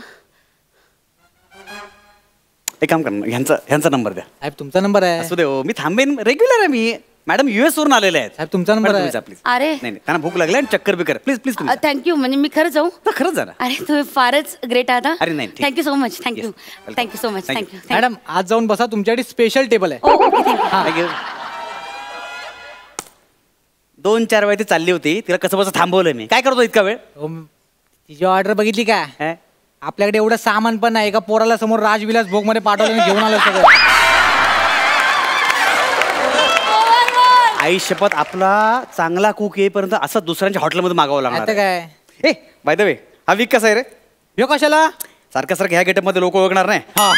एक काम कर ना, ह्यांचा नंबर द्या. साहेब तुमचा नंबर आहे. असू दे हो, मी थांबेन. रेग्युलर आहे मी. मॅडम US वरून आलेले आहेत. साहेब तुमचा नंबर आहे. प्लीज. अरे नाही त्यांना भूक लागली आणि चक्कर बिकर. प्लीज प्लीज तुम्ही थँक्यू. म्हणजे मी खरंच जाऊ? खरंच जा ना. अरे तुम्ही फारच ग्रेट आहात. अरे नाही, ठीक. Thank you so much. Thank you Yes. Welcome. Thank you so much. Thank thank you madam आज जाऊन बसा, तुमच्यासाठी स्पेशल टेबल आहे. Okay thank you. Thank you. 2-4 वेळा ती चालली होती, तिला कसं बसं थांबवलं मी. काय करतो इतका वेळ? तिची ऑर्डर बघितली का? हे? आपल्याकडे एवढं सामान पण नाही. एका पोराला समोर राजविलास भोग मध्ये पाठवलं, घेऊन आलं सगळं. आई शपथ, आपला चांगला कुक येईपर्यंत असं दुसऱ्यांच्या हॉटेलमध्ये मागावं लागणार आता आहे. काय ए बाय द वे, हा वीक कसा आहे रे? ह्यो कशाला? सारखं ह्या गेटअप मध्ये लोक ओळखणार नाही. हा,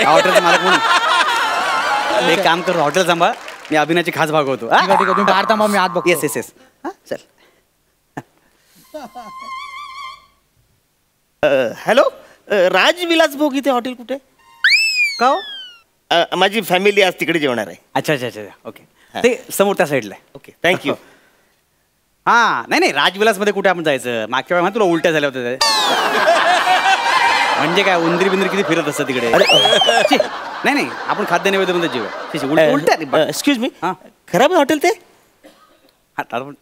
या हॉटेलचा मालक म्हणून एक काम कर, हॉटेल सांभाळ. मी अभिनयाची खास भागवतो. ठीक आहे, तुम्ही बाहेर थांबा, मी आत बघतो. Yes yes yes. चल. हॅलो, राजविलास भोग इथे हॉटेल कुठे? का हो? माझी फॅमिली आज तिकडे जेवणार आहे. अच्छा अच्छा अच्छा ओके. ते समोर त्या साईडला आहे. Okay thank you. हा नाही राजविलास मध्ये कुठे आपण जायचं? मागच्या वेळा तुला उलट्या झाल्या होत्या. म्हणजे काय, उंदरी बिंदरी किती फिरत असतात तिकडे. नाही आपण खाद्य नैवेद्यामध्ये जेवूया. उलट्या एक्सक्यूज मी, हा खराब आहे हॉटेल ते? आता आपण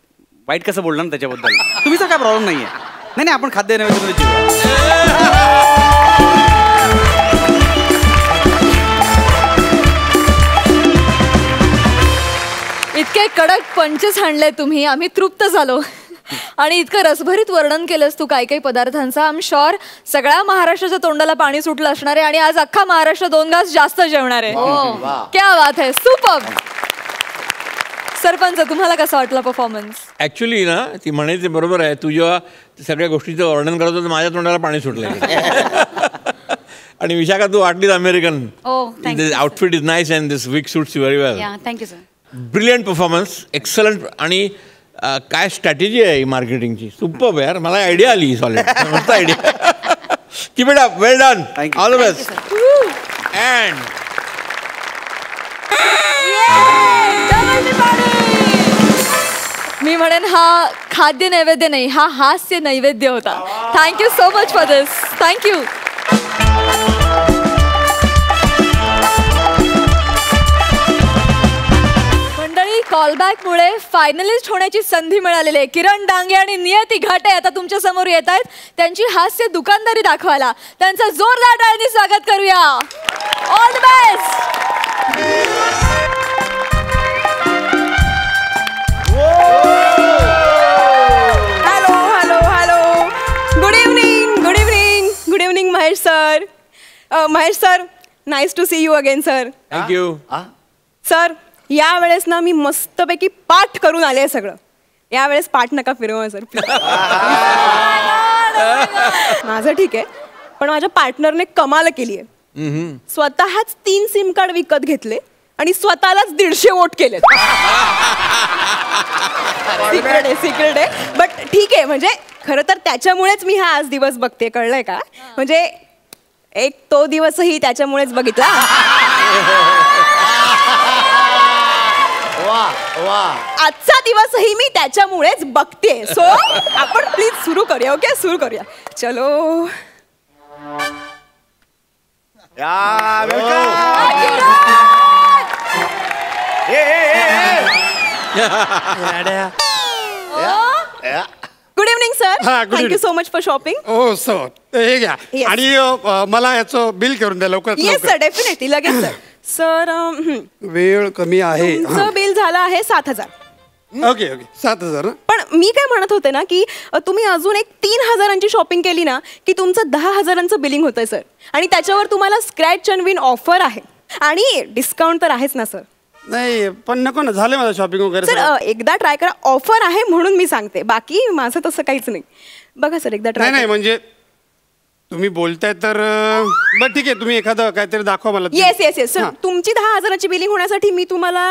वाईट कसं बोलणार ना त्याच्याबद्दल? तुम्हीच काय प्रॉब्लेम नाहीये. नाही आपण खाद्य नैवेद्यामध्ये जेवूया. इतके कडक पंचेस हाणले तुम्ही, आम्ही तृप्त झालो. आणि इतकं रसभरीत वर्णन केलंस तू काही पदार्थांचं. आय एम शुअर सगळ्या महाराष्ट्राच्या तोंडाला पाणी सुटलं असणार आहे आणि आज अख्खा महाराष्ट्र 2 घास जास्त जेवणार आहे. क्या बात आहे, सुपर. सरपंच, तुम्हाला कसा वाटला परफॉर्मन्स? ऍक्च्युली ना ती म्हणायचे बरोबर आहे. तू जेव्हा सगळ्या गोष्टीचं वर्णन करत होतं माझ्या तोंडाला पाणी सुटलं. आणि विशाखा तू वाटलीस American. Oh, thank you, this outfit is nice and this wig suits you very well. या thank you sir. Brilliant performance, excellent. आणि काय स्ट्रॅटेजी आहे ही मार्केटिंगची, सुपर यार. मला आयडिया आली सॉलिड, मस्त idea. Keep it up, well done, all the best. And मी म्हणेन हा खाद्य नैवेद्य नाही, हा हास्य नैवेद्य होता. Thank you so much for this. Thank you. मंडळी, कॉलबॅकमुळे फायनलिस्ट होण्याची संधी मिळालेली आहे. किरण डांगे आणि नियती घाटे आता तुमच्या समोर येत आहेत त्यांची हास्य दुकानदारी दाखवायला. त्यांचं जोरदार टाळ्यांनी स्वागत करूया. All the best. Good evening Mahesh sir. Mahesh sir, nice to see you again sir. Thank you. Sir, यावेळेस ना मी मस्तपैकी पाठ करून आले सगळं. यावेळेस पाठ नका फिरवा सर. माझं ठीक आहे, पण माझ्या पार्टनरने कमाल केली आहे. स्वतःच 3 सिम कार्ड विकत घेतले आणि स्वतःलाच 150 वोट केले. सिक्रेट आहे बट ठीक आहे. म्हणजे खरं तर त्याच्यामुळेच मी हा आज दिवस बघते, कळलंय का? म्हणजे एक तो दिवसही त्याच्यामुळेच बघितला. आजचा दिवसही मी त्याच्यामुळेच बघते. सो आपण प्लीज सुरू करूया. ओके, सुरू करूया. चलो. Good evening sir. Thank you so much for shopping. हो सर, हे घ्या. Yes. आणि मला याचं बिल करून द्या लवकर. येस सर, डेफिनेटली लगेच सर. सर, वेळ कमी आहे. तुमचं बिल झालं आहे 7,000. Okay okay, 7,000. पण मी काय म्हणत होते ना की तुम्ही अजून एक 3,000ची शॉपिंग केली ना की तुमचं 10,000चं बिलिंग होतंय सर. आणि त्याच्यावर तुम्हाला स्क्रॅच अँड विन ऑफर आहे आणि डिस्काउंट तर आहेच ना सर. नाही पण नको ना, झालं माझं शॉपिंग वगैरे. सर एकदा ट्राय करा, ऑफर आहे म्हणून मी सांगते, बाकी माझं तसं काहीच नाही. बघा सर, एकदा ट्राय. नाही म्हणजे तुम्ही बोलताय तर बरं ठीक आहे, तुम्ही एखादं काहीतरी दाखवा मला. येस येस येस सर, तुमची 10,000ची बिलिंग होण्यासाठी मी तुम्हाला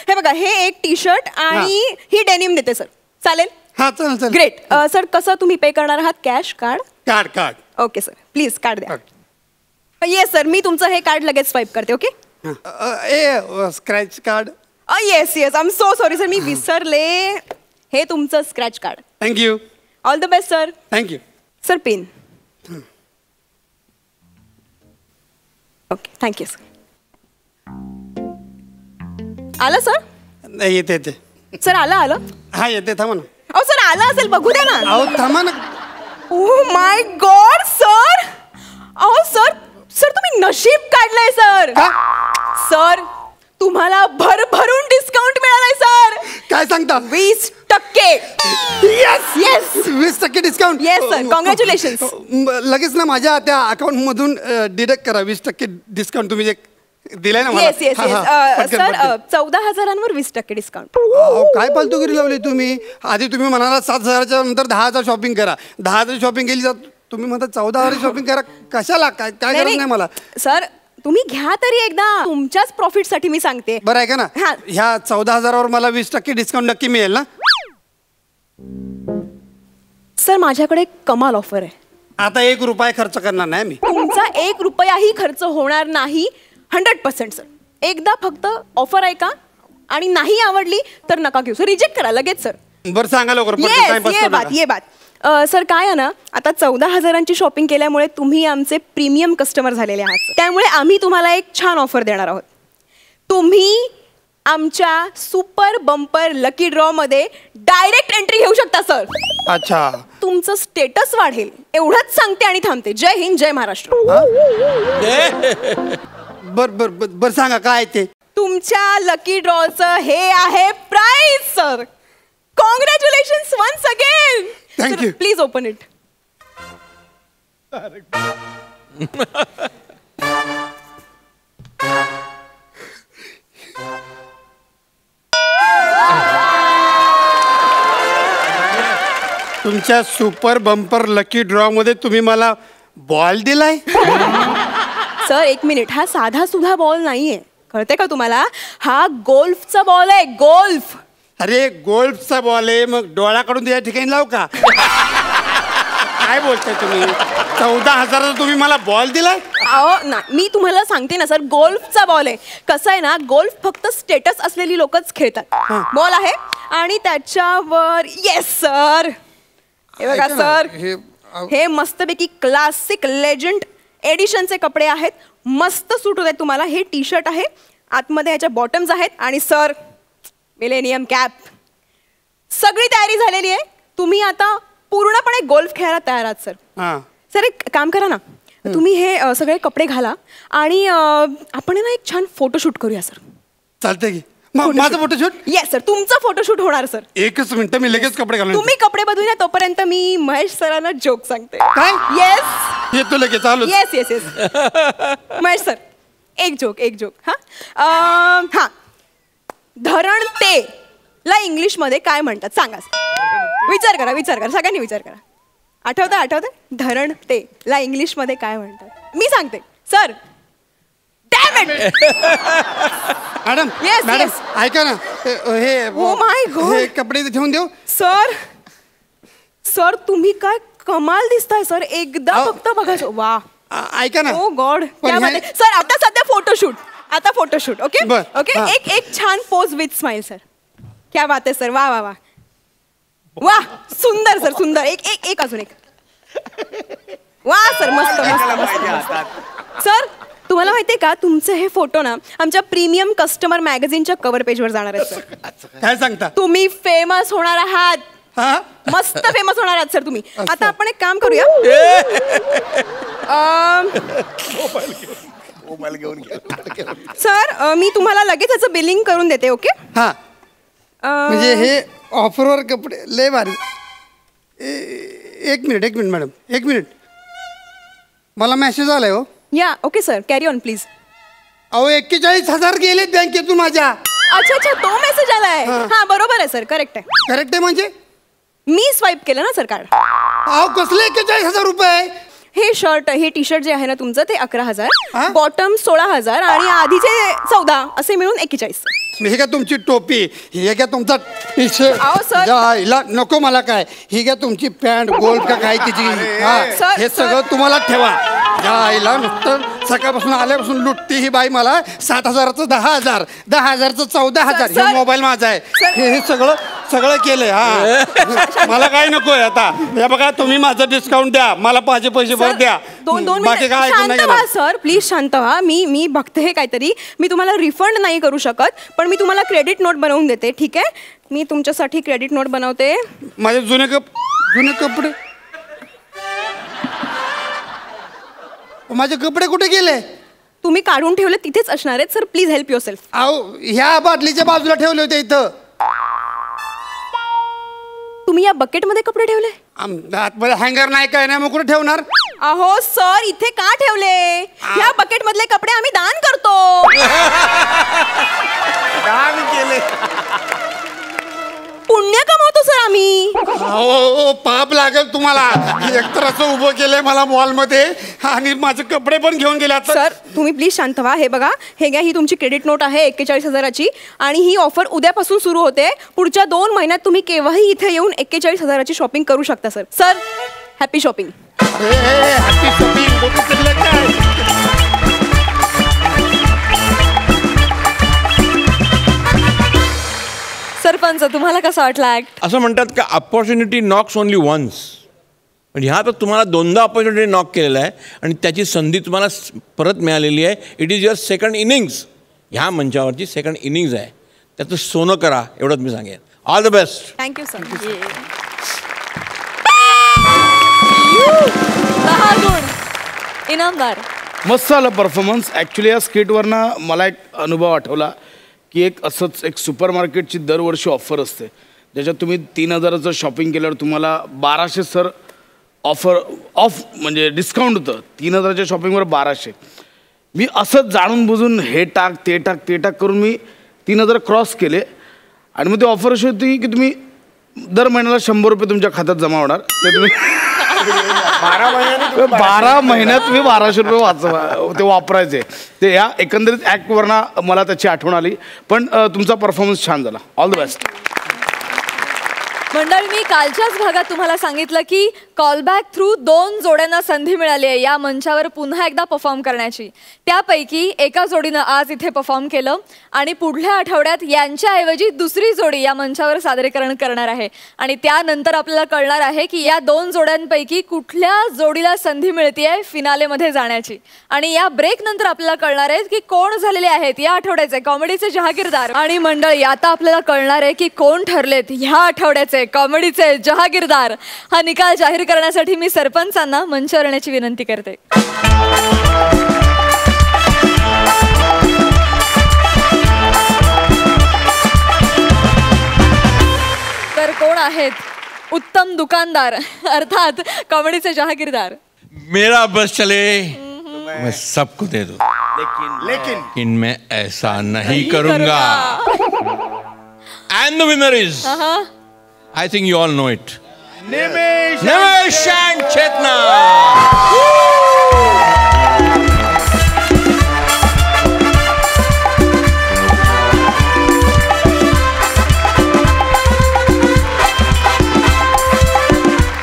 हे बघा, हे एक टी शर्ट आणि ही डेनिम देते सर. चालेल? हा चालेल. ग्रेट. सर, कसं तुम्ही पे करणार आहात? Cash, card? Card. Okay sir, please card द्या. येस सर, मी तुमचं हे कार्ड लगेच स्वाईप करते. Okay. Scratch card. Yes yes, I am so sorry sir, मी विसरले. हे तुमचं scratch card. Thank you. All the best sir. Thank you. Sir, pin. Okay, thank you sir. आलं सर? नाही, येते. सर आलं? हा येते, थांबा ना. अहो सर, आलं असेल, बघू द्या ना. अहो थांबा ना. Oh my God sir. अहो सर, तुम्ही नशीब काढलंय सर. सर, तुम्हाला भरभरून डिस्काउंट मिळालाय सर. काय सांगता? 20%. Yes yes, 20% discount. Yes sir, congratulations. लगेच ना माझ्या त्या अकाउंट मधून डिडक्ट करा 20% डिस्काउंट तुम्ही जे दिलाय ना मला. येस येस येस सर, 14,000वर 20% डिस्काउंट. काय फालतूगिरी लावली तुम्ही. आधी तुम्ही म्हणाला 7,000च्या नंतर 10,000 शॉपिंग करा. 10,000 शॉपिंग केली तर तुम्ही म्हणता 14,000 शॉपिंग करा. कशाला? काय गरज नाही मला. सर, तुम्ही घ्या तरी एकदा, तुमच्याच प्रॉफिट साठी मी सांगते. बरं आहे का ना, ह्या 14,000वर मला 20% डिस्काउंट नक्की मिळेल ना. सर, माझ्याकडे कमाल ऑफर आहे. आता 1 रुपया खर्च करणार नाही मी. तुमचा 1 रुपयाही खर्च होणार नाही. 100% सर. एकदा फक्त ऑफर आहे का, आणि नाही आवडली तर नका घेऊ सर, रिजेक्ट करा लगेच सर. बरं सांगा लवकर. ये बात. सर, काय आहे ना, आता 14,000ची शॉपिंग केल्यामुळे तुम्ही आमचे प्रीमियम कस्टमर झालेले आहात. त्यामुळे आम्ही तुम्हाला एक छान ऑफर देणार आहोत. तुम्ही आमच्या सुपर बंपर लकी ड्रॉ मध्ये डायरेक्ट एंट्री घेऊ शकता सर. अच्छा. तुमचं स्टेटस वाढेल एवढंच सांगते आणि थांबते. जय हिंद, जय महाराष्ट्र. बर सांगा काय ते. तुमच्या लकी ड्रॉचं हे आहे prize sir. Congratulations once again. Thank you. Please open it. तुमच्या सुपर बंपर लकी ड्रॉ मध्ये तुम्ही मला बॉल दिलाय? सर एक मिनिट, हा साधा सुधा बॉल नाहीये, कळते का तुम्हाला? हा गोल्फचा बॉल आहे, गोल्फ. अरे गोल्फचा बॉल आहे, मग डोळ्याकडून त्या ठिकाणी लाव का? काय बोलताय तुम्ही? 14,000चा तुम्ही मला बॉल दिलाय? अहो ना, मी तुम्हाला सांगते ना सर, गोल्फचा बॉल आहे. कसं आहे ना, गोल्फ फक्त स्टेटस असलेली लोकच खेळतात. बॉल आहे आणि त्याच्यावर येस सर, हे बघा ऐका ना, सर, हे मस्तपैकी क्लासिक लेजंड एडिशनचे कपडे आहेत. मस्त सूट होत तुम्हाला. हे टी शर्ट आहे, आतमध्ये ह्याच्या बॉटम्स आहेत आणि सर मिलेनियम कॅप. सगळी तयारी झालेली आहे. तुम्ही आता पूर्णपणे गोल्फ खेळायला तयार आहात सर. सर एक काम करा ना, तुम्ही हे सगळे कपडे घाला आणि आपण ना एक छान फोटोशूट करूया सर. चालतंय की? माझं फोटोशूट? येस सर, तुमचं फोटोशूट होणार सर. एकच मिनिट, मी लगेच कपडे घालून. तुम्ही कपडे बदलून या, तोपर्यंत मी महेश सरांना जोक सांगते. काय? येस येतो लगेच, चालू. Yes yes yes Mahesh sir, एक जोक. हा, धरण ते ला इंग्लिश मध्ये काय म्हणतात सांगा. विचार करा, सगळ्यांनी विचार करा. आठवतं? धरण ते ला इंग्लिश मध्ये काय म्हणतात? मी सांगते sir. Madam, Yes, madam yes. ऐका ना, Oh my God. हे कपडे इथे ठेवून देऊ? सर तुम्ही काय कमाल दिसताय सर. एकदा फक्त बघायचं. वा, ऐका ना. ओ गॉड, सर आता सध्या फोटोशूट. ओके ओके, एक छान पोज विथ स्माइल सर. क्या बात आहे सर, वा वा वा वा, सुंदर सर, सुंदर. एक अजून एक. वा सर, मस्त. सर तुम्हाला माहितीये का, तुमचे हे फोटो ना आमच्या प्रीमियम कस्टमर मॅगझिनच्या कव्हर पेजवर जाणार आहेत सर. काय सांगता? तुम्ही फेमस होणार आहात. मस्त फेमस होणार आहात सर तुम्ही. आता आपण एक काम करूया, सर मी तुम्हाला लगेच याचं बिलिंग करून देते. ओके? हा, म्हणजे हे ऑफरवर कपडे लय भारी. एक मिनिट मॅडम, एक मिनिट. मला मेसेज आलाय हो. या okay sir, carry on please. अहो 41,000 गेलेत बँकेतून माझ्या. अच्छा, तो मेसेज आलाय. हा बरोबर आहे सर, करेक्ट आहे. म्हणजे मी स्वाईप केलं ना सर कार्ड. अहो कसले 41,000 रुपये? हे शर्ट, हे टी शर्ट जे आहे ना तुमचं, ते 11,000, बॉटम 16,000 आणि आधीचे 14, असे मिळून 41. हे घ्या तुमची टोपी, हे घ्या तुमचा टी शर्ट. नको मला काय, ही घ्या तुमची पॅन्ट, गोल्ड का काय तिची. हे सगळं तुम्हाला ठेवा. आईला नुसतं सकाळपासून आल्यापासून लुटती ही बाई मला. 7,000चं 10,000, 10,000चं 14,000. हे मोबाईल माझा आहे. हे सगळं केलंय. हा, मला काय नकोय आता. हे बघा, तुम्ही माझं डिस्काउंट द्या, मला माझे पैसे परत द्या. दोन बाकी काय शांत व्हा सर, प्लीज शांत व्हा. मी बघते हे काहीतरी. मी तुम्हाला रिफंड नाही करू शकत, पण मी तुम्हाला क्रेडिट नोट बनवून देते. ठीक आहे, मी तुमच्यासाठी क्रेडिट नोट बनवते. माझे जुने कपडे, माझे कपडे कुठे गेले? तुम्ही काढून ठेवले तिथेच असणार आहेत sir. Please help your self. अहो ह्या बाटलीच्या बाजूला ठेवले होते इथं. तुम्ही या बकेटमध्ये कपडे ठेवले? आतमध्ये हँगर नाही, काय नाही, मग कुठे ठेवणार? अहो सर, इथे का ठेवले? या बकेट मधले कपडे आम्ही दान करतो. दान केले, पुण्य कमवतो सर आम्ही. हो, पाप लागेल तुम्हाला. एकतर असं उभं केलंय मला मॉलमध्ये आणि माझे कपडे पण घेऊन गेले. सर तुम्ही प्लीज शांत व्हा. हे बघा, हे घ्या, ही तुमची क्रेडिट नोट आहे 41,000ची आणि ही ऑफर उद्यापासून सुरू होते. पुढच्या 2 महिन्यात तुम्ही केव्हाही इथे येऊन 41,000ची शॉपिंग करू शकता sir. Sir happy shopping. Happy shopping. Sarpanch, तुम्हाला कसं वाटलं ऍक्ट? असं म्हणतात का, अपॉर्च्युनिटी नॉक्स ओनली वन्स. म्हणजे ह्या तर तुम्हाला 2दा अपॉर्च्युनिटी नॉक केलेला आहे आणि त्याची संधी तुम्हाला परत मिळालेली आहे. It is your second innings. ह्या मंचावरची सेकंड इनिंग्स आहे. त्याचं सोनं करा, एवढंच मी सांगेन. All the best. Thank you sir. 10 गुण इनामदार. मस्त आलं परफॉर्मन्स. ॲक्च्युली या स्किटवरनं मला एक अनुभव आठवला की एक सुपर मार्केटची दरवर्षी ऑफर असते, ज्याच्यात तुम्ही 3,000चं शॉपिंग केल्यावर तुम्हाला 1,200 सर ऑफ म्हणजे डिस्काउंट होतं. 3,000च्या शॉपिंगवर 1,200. मी असंच जाणून बुजून हे टाक ते टाक करून मी 3,000 क्रॉस केले आणि मग ती ऑफर अशी होती की तुम्ही दर महिन्याला 100 रुपये तुमच्या खात्यात जमा होणार. ते तुम्ही 12 महिन्यात तुम्ही 1200 रुपये वाचवा ते वापरायचे. ते या एकंदरीत ऍक्ट वरना मला त्याची आठवण आली. पण तुमचा परफॉर्मन्स छान झाला. All the best. मंडळी, मी कालच्याच भागात तुम्हाला सांगितलं की कॉलबॅक थ्रू 2 जोड्यांना संधी मिळाली आहे या मंचावर पुन्हा एकदा परफॉर्म करण्याची. त्यापैकी एका जोडीनं आज इथे परफॉर्म केलं आणि पुढल्या आठवड्यात यांच्याऐवजी दुसरी जोडी या मंचावर सादरीकरण करणार आहे. आणि त्यानंतर आपल्याला कळणार आहे की या 2 जोड्यांपैकी कुठल्या जोडीला संधी मिळतेय फिनालेमध्ये जाण्याची. आणि या ब्रेक नंतर आपल्याला कळणार आहे की कोण झालेले आहेत या आठवड्याचे कॉमेडीचे जहागीरदार. आणि मंडळी, आता आपल्याला कळणार आहे की कोण ठरलेत ह्या आठवड्याचे कॉमेडीचे जहागीरदार. हा निकाल जाहीर करण्यासाठी मी सरपंचांना मंचावर येण्याची विनंती करते. तर कोण आहेत उत्तम दुकानदार अर्थात कॉमेडीचे जहागीरदार? मेरा बस चले मैं सबको दे दूं, लेकिन मैं ऐसा नहीं करूंगा. And the winner is, I think you all know it, Nimesh and Chetna.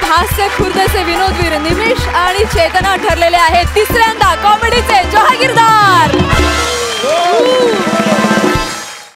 हास्य खुर्दचे विनोदवीर निमेश आणि चेतना ठरलेले आहेत तिसऱ्यांदा कॉमेडीचे जहागीरदार.